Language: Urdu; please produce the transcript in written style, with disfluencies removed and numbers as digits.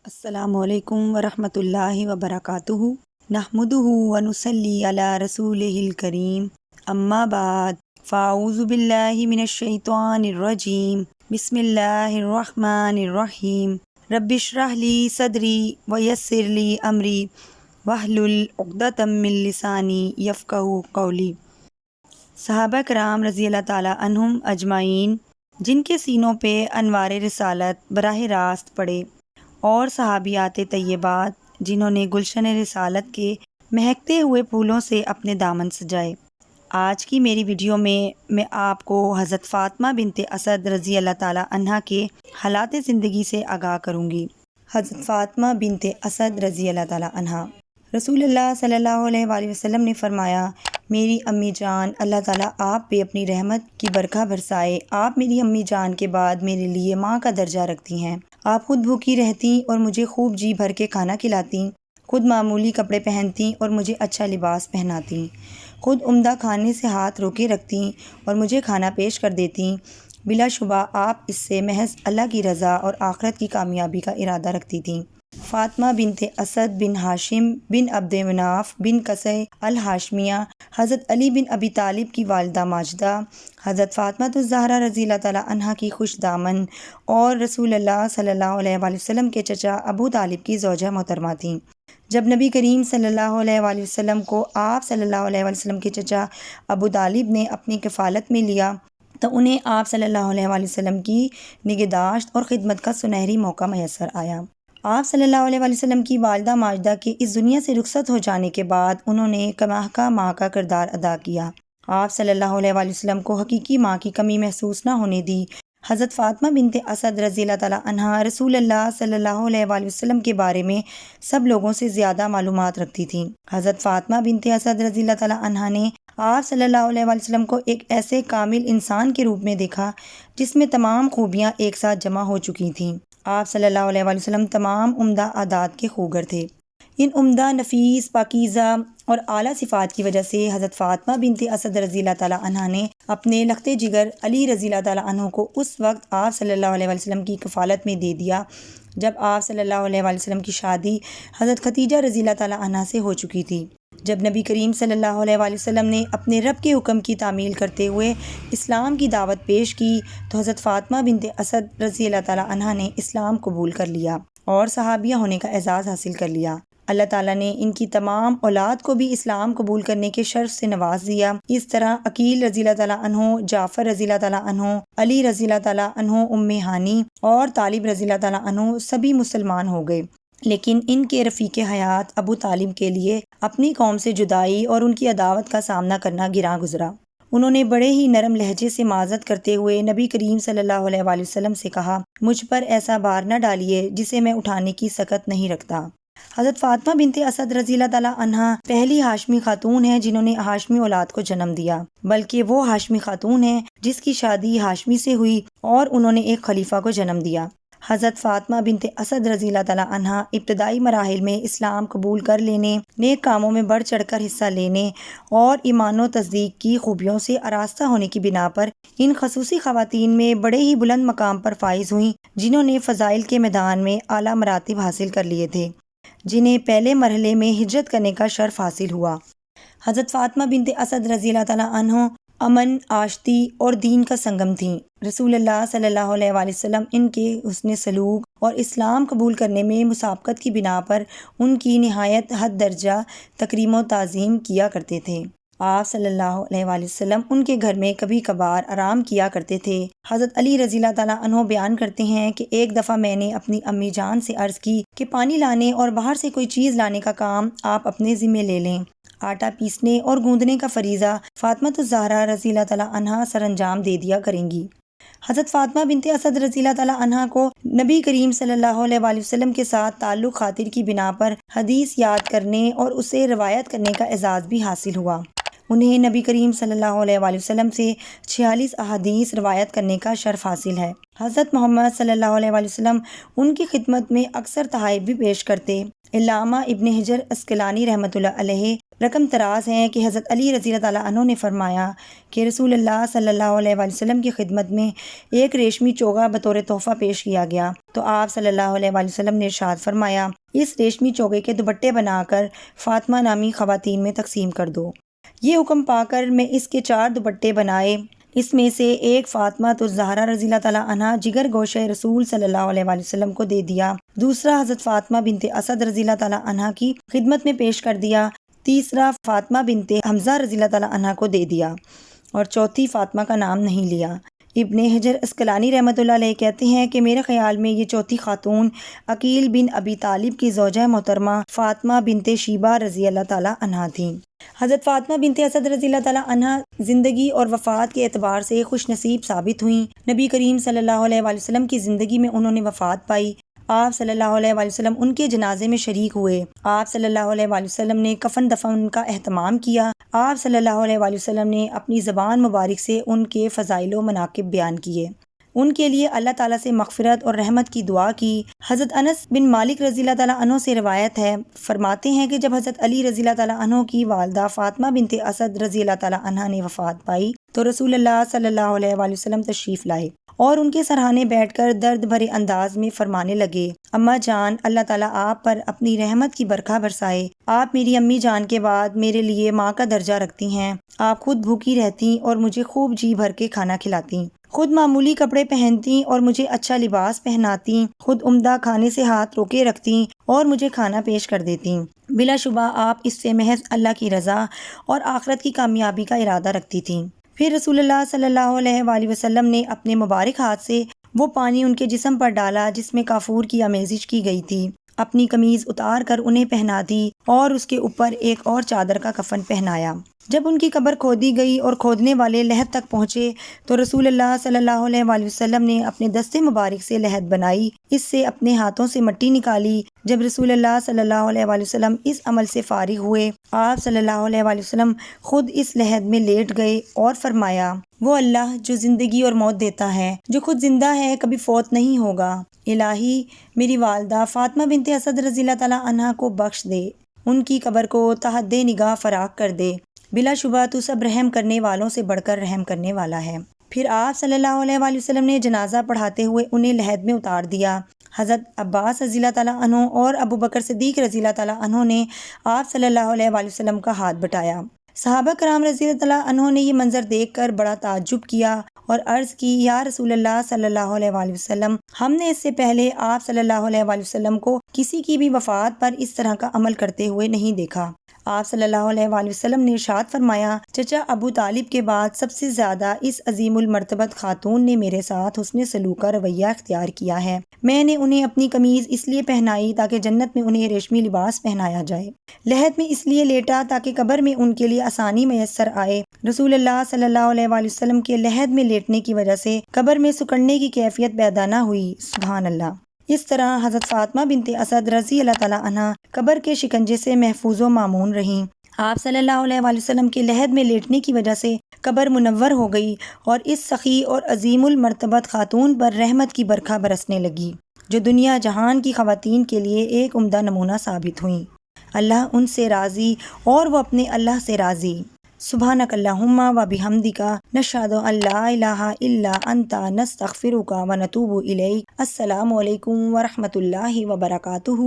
السلام علیکم ورحمۃ اللہ وبرکاتہ، نحمدہ ونصلی علی رسولہ الکریم، اما بعد، فاعوذ باللہ من الشیطان الرجیم، بسم اللہ الرحمن الرحیم، رب اشرح لی صدری ویسر لی امری واحلل عقدۃ من لسانی یفقہوا قولی۔ صحابہ کرام رضی اللہ تعالیٰ عنہم اجمعین، جن کے سینوں پہ انوار رسالت براہ راست پڑے، اور صحابیات طیبات جنہوں نے گلشن رسالت کے مہکتے ہوئے پھولوں سے اپنے دامن سجائے۔ آج کی میری ویڈیو میں آپ کو حضرت فاطمہ بنت اسد رضی اللہ تعالیٰ عنہا کے حالات زندگی سے آگاہ کروں گی۔ حضرت فاطمہ بنت اسد رضی اللہ تعالیٰ عنہا، رسول اللہ صلی اللہ علیہ وآلہ وسلم نے فرمایا، میری امی جان، اللہ تعالیٰ آپ پہ اپنی رحمت کی برکھا برسائے۔ آپ میری امی جان کے بعد میرے لیے ماں کا درجہ رکھتی ہیں۔ آپ خود بھوکی رہتی اور مجھے خوب جی بھر کے کھانا کھلاتی، خود معمولی کپڑے پہنتی اور مجھے اچھا لباس پہناتی، خود عمدہ کھانے سے ہاتھ روکے رکھتی اور مجھے کھانا پیش کر دیتی۔ بلا شبہ آپ اس سے محض اللہ کی رضا اور آخرت کی کامیابی کا ارادہ رکھتی تھیں۔ فاطمہ بنت اسد بن ہاشم بن عبد مناف بن قصی الہاشمیہ، حضرت علی بن ابی طالب کی والدہ ماجدہ، حضرت فاطمہ الزہرا رضی اللہ تعالیٰ عنہا کی خوش دامن اور رسول اللہ صلی اللہ علیہ وآلہ وسلم کے چچا ابو طالب کی زوجہ محترمہ تھیں۔ جب نبی کریم صلی اللہ علیہ وآلہ وسلم کو آپ صلی اللہ علیہ وآلہ وسلم کے چچا ابو طالب نے اپنی کفالت میں لیا تو انہیں آپ صلی اللہ علیہ وآلہ وسلم کی نگہداشت اور خدمت کا سنہری موقع میسر آیا۔ آپ صلی اللہ علیہ وآلہ وسلم کی والدہ ماجدہ کے اس دنیا سے رخصت ہو جانے کے بعد انہوں نے کماحقہ ماں کا کردار ادا کیا۔ آپ صلی اللہ علیہ وآلہ وسلم کو حقیقی ماں کی کمی محسوس نہ ہونے دی۔ حضرت فاطمہ بنت اسد رضی اللہ تعالیٰ عنہا رسول اللہ صلی اللہ علیہ وآلہ وسلم کے بارے میں سب لوگوں سے زیادہ معلومات رکھتی تھیں۔ حضرت فاطمہ بنت اسد رضی اللہ تعالیٰ عنہا نے آپ صلی اللہ علیہ وآلہ وسلم کو ایک ایسے کامل انسان کے روپ میں دیکھا جس میں تمام خوبیاں ایک ساتھ جمع ہو چکی تھیں۔ آپ صلی اللہ علیہ وآلہ وسلم تمام عمدہ عادات کے خوگر تھے۔ ان عمدہ، نفیس، پاکیزہ اور اعلیٰ صفات کی وجہ سے حضرت فاطمہ بنت اسد رضی اللہ تعالیٰ عنہا نے اپنے لخت جگر علی رضی اللہ تعالیٰ عنہ کو اس وقت آپ صلی اللہ علیہ وآلہ وسلم کی کفالت میں دے دیا جب آپ صلی اللہ علیہ وآلہ وسلم کی شادی حضرت ختیجہ رضی اللہ تعالیٰ عنہا سے ہو چکی تھی۔ جب نبی کریم صلی اللہ علیہ وآلہ وسلم نے اپنے رب کے حکم کی تعمیل کرتے ہوئے اسلام کی دعوت پیش کی تو حضرت فاطمہ بنت اسد رضی اللہ تعالیٰ عنہا نے اسلام قبول کر لیا اور صحابیہ ہونے کا اعزاز حاصل کر لیا۔ اللہ تعالیٰ نے ان کی تمام اولاد کو بھی اسلام قبول کرنے کے شرف سے نواز دیا۔ اس طرح عقیل رضی اللہ تعالیٰ عنہ، جعفر رضی اللہ تعالیٰ عنہ، علی رضی اللہ تعالیٰ عنہ، ام ہانی اور طالب رضی اللہ تعالیٰ عنہ سبھی مسلمان ہو گئے، لیکن ان کے رفیق حیات ابو طالب کے لیے اپنی قوم سے جدائی اور ان کی عداوت کا سامنا کرنا گراں گزرا۔ انہوں نے بڑے ہی نرم لہجے سے معذرت کرتے ہوئے نبی کریم صلی اللہ علیہ وآلہ وسلم سے کہا، مجھ پر ایسا بار نہ ڈالیے جسے میں اٹھانے کی سکت نہیں رکھتا۔ حضرت فاطمہ بنت اسد رضی اللہ تعالیٰ عنہا پہلی ہاشمی خاتون ہیں جنہوں نے ہاشمی اولاد کو جنم دیا، بلکہ وہ ہاشمی خاتون ہیں جس کی شادی ہاشمی سے ہوئی اور انہوں نے ایک خلیفہ کو جنم دیا۔ حضرت فاطمہ بنت اسد رضی اللہ تعالیٰ عنہا ابتدائی مراحل میں اسلام قبول کر لینے، نیک کاموں میں بڑھ چڑھ کر حصہ لینے اور ایمان و تصدیق کی خوبیوں سے آراستہ ہونے کی بنا پر ان خصوصی خواتین میں بڑے ہی بلند مقام پر فائز ہوئیں جنہوں نے فضائل کے میدان میں اعلیٰ مراتب حاصل کر لیے تھے، جنہیں پہلے مرحلے میں ہجرت کرنے کا شرف حاصل ہوا۔ حضرت فاطمہ بنت اسد رضی اللہ تعالیٰ عنہ امن، آشتی اور دین کا سنگم تھیں۔ رسول اللہ صلی اللہ علیہ وآلہ وسلم ان کے حسن سلوک اور اسلام قبول کرنے میں مسابقت کی بنا پر ان کی نہایت حد درجہ تکریم و تعظیم کیا کرتے تھے۔ آپ صلی اللہ علیہ وآلہ وسلم ان کے گھر میں کبھی کبھار آرام کیا کرتے تھے۔ حضرت علی رضی اللہ تعالیٰ عنہ بیان کرتے ہیں کہ ایک دفعہ میں نے اپنی امی جان سے عرض کی کہ پانی لانے اور باہر سے کوئی چیز لانے کا کام آپ اپنے ذمہ لے لیں۔ آٹا پیسنے اور گوندنے کا فریضہ فاطمہ الزہرا رضی اللہ تعالیٰ عنہا سر انجام دے دیا کریں گی۔ حضرت فاطمہ بنت اسد رضی اللہ تعالیٰ عنہا کو نبی کریم صلی اللہ علیہ وآلہ وسلم کے ساتھ تعلق خاطر کی بنا پر حدیث یاد کرنے اور اسے روایت کرنے کا اعزاز بھی حاصل ہوا۔ انہیں نبی کریم صلی اللہ علیہ وآلہ وسلم سے 46 احادیث روایت کرنے کا شرف حاصل ہے۔ حضرت محمد صلی اللہ علیہ وآلہ وسلم ان کی خدمت میں اکثر تحائف بھی پیش کرتے۔ علامہ ابن حجر عسقلانی رحمۃ اللہ علیہ رقم تراز ہیں کہ حضرت علی رضی اللہ تعالیٰ عنہ نے فرمایا کہ رسول اللہ صلی اللہ علیہ وآلہ وسلم کی خدمت میں ایک ریشمی چوغا بطور تحفہ پیش کیا گیا تو آپ صلی اللہ علیہ وآلہ وسلم نے ارشاد فرمایا، اس ریشمی چوغے کے دوپٹے بنا کر فاطمہ نامی خواتین میں تقسیم کر دو۔ یہ حکم پا کر میں اس کے 4 دوپٹے بنائے، اس میں سے ایک فاطمہ الزہرا رضی اللہ تعالیٰ عنہ جگر گوشہ رسول صلی اللہ علیہ وآلہ وسلم کو دے دیا، دوسرا حضرت فاطمہ بنت اسد رضی اللہ تعالیٰ عنہ کی خدمت میں پیش کر دیا، تیسرا فاطمہ بنت حمزہ رضی اللہ تعالیٰ عنہ کو دے دیا، اور چوتھی فاطمہ کا نام نہیں لیا۔ ابن حجر عسقلانی رحمۃ اللہ علیہ کہتے ہیں کہ میرے خیال میں یہ چوتھی خاتون عقیل بن ابی طالب کی زوجہ محترمہ فاطمہ بنت شیبہ رضی اللہ تعالیٰ عنہ تھیں۔ حضرت فاطمہ بنت اسد رضی اللہ تعالیٰ عنہ زندگی اور وفات کے اعتبار سے خوش نصیب ثابت ہوئیں۔ نبی کریم صلی اللہ علیہ وآلہ وسلم کی زندگی میں انہوں نے وفات پائی۔ آپ صلی اللہ علیہ وآلہ وسلم ان کے جنازے میں شریک ہوئے۔ آپ صلی اللہ علیہ وآلہ وسلم نے کفن دفن کا اہتمام کیا۔ آپ صلی اللہ علیہ وآلہ وسلم نے اپنی زبان مبارک سے ان کے فضائل و مناقب بیان کیے، ان کے لیے اللہ تعالیٰ سے مغفرت اور رحمت کی دعا کی۔ حضرت انس بن مالک رضی اللہ تعالیٰ عنہ سے روایت ہے، فرماتے ہیں کہ جب حضرت علی رضی اللہ تعالیٰ عنہ کی والدہ فاطمہ بنت اسد رضی اللہ تعالیٰ عنہ نے وفات پائی تو رسول اللہ صلی اللہ علیہ وآلہ وسلم تشریف لائے اور ان کے سرہانے بیٹھ کر درد بھرے انداز میں فرمانے لگے، اماں جان، اللہ تعالیٰ آپ پر اپنی رحمت کی برکھا برسائے۔ آپ میری امی جان کے بعد میرے لیے ماں کا درجہ رکھتی ہیں۔ آپ خود بھوکی رہتی اور مجھے خوب جی بھر کے کھانا کھلاتی، خود معمولی کپڑے پہنتی اور مجھے اچھا لباس پہناتی، خود عمدہ کھانے سے ہاتھ روکے رکھتی اور مجھے کھانا پیش کر دیتی۔ بلا شبہ آپ اس سے محض اللہ کی رضا اور آخرت کی کامیابی کا ارادہ رکھتی تھیں۔ پھر رسول اللہ صلی اللہ علیہ وآلہ وسلم نے اپنے مبارک ہاتھ سے وہ پانی ان کے جسم پر ڈالا جس میں کافور کی آمیزش کی گئی تھی، اپنی قمیض اتار کر انہیں پہنا دی اور اس کے اوپر ایک اور چادر کا کفن پہنایا۔ جب ان کی قبر کھودی گئی اور کھودنے والے لحد تک پہنچے تو رسول اللہ صلی اللہ علیہ وآلہ وسلم نے اپنے دست مبارک سے لحد بنائی، اس سے اپنے ہاتھوں سے مٹی نکالی۔ جب رسول اللہ صلی اللہ علیہ وآلہ وسلم اس عمل سے فارغ ہوئے، آپ صلی اللہ علیہ وآلہ وسلم خود اس لحد میں لیٹ گئے اور فرمایا، وہ اللہ جو زندگی اور موت دیتا ہے، جو خود زندہ ہے، کبھی فوت نہیں ہوگا، الہی میری والدہ فاطمہ بنت اسد رضی اللہ تعالیٰ عنہ کو بخش دے، ان کی قبر کو تحت نگاہ فراخ کر دے، بلا شبہ تو سب رحم کرنے والوں سے بڑھ کر رحم کرنے والا ہے۔ پھر آپ صلی اللہ علیہ وآلہ وسلم نے جنازہ پڑھاتے ہوئے انہیں لحد میں اتار دیا۔ حضرت عباس رضی اللہ تعالیٰ عنہ اور ابو بکر صدیق رضی اللہ تعالیٰ عنہ نے آپ صلی اللہ علیہ وآلہ وسلم کا ہاتھ بٹایا۔ صحابہ کرام رضی اللہ تعالیٰ عنہ نے یہ منظر دیکھ کر بڑا تعجب کیا اور عرض کی، یا رسول اللہ صلی اللہ علیہ وآلہ وسلم، ہم نے اس سے پہلے آپ صلی اللہ علیہ وآلہ وسلم کو کسی کی بھی وفات پر اس طرح کا عمل کرتے ہوئے نہیں دیکھا۔ آپ صلی اللہ علیہ وآلہ وسلم نے ارشاد فرمایا، چچا ابو طالب کے بعد سب سے زیادہ اس عظیم المرتبت خاتون نے میرے ساتھ حسن سلوک کا رویہ اختیار کیا ہے۔ میں نے انہیں اپنی قمیض اس لیے پہنائی تاکہ جنت میں انہیں ریشمی لباس پہنایا جائے، لحد میں اس لیے لیٹا تاکہ قبر میں ان کے لیے آسانی میسر آئے۔ رسول اللہ صلی اللہ علیہ وآلہ وسلم کے لحد میں لیٹنے کی وجہ سے قبر میں سکڑنے کی کیفیت پیدا نہ ہوئی، سبحان اللہ۔ اس طرح حضرت فاطمہ بنت اسد رضی اللہ تعالیٰ عنہ قبر کے شکنجے سے محفوظ و مامون رہیں۔ آپ صلی اللہ علیہ وآلہ وسلم کے لحد میں لیٹنے کی وجہ سے قبر منور ہو گئی اور اس سخی اور عظیم المرتبت خاتون پر رحمت کی برکھا برسنے لگی، جو دنیا جہان کی خواتین کے لیے ایک عمدہ نمونہ ثابت ہوئیں۔ اللہ ان سے راضی اور وہ اپنے اللہ سے راضی۔ سبحانک اللہم و بحمدک، نشہد ان لا الہ الا انت، نستغفرک و نتوب الیک۔ السلام علیکم ورحمۃ اللہ وبرکاتہ۔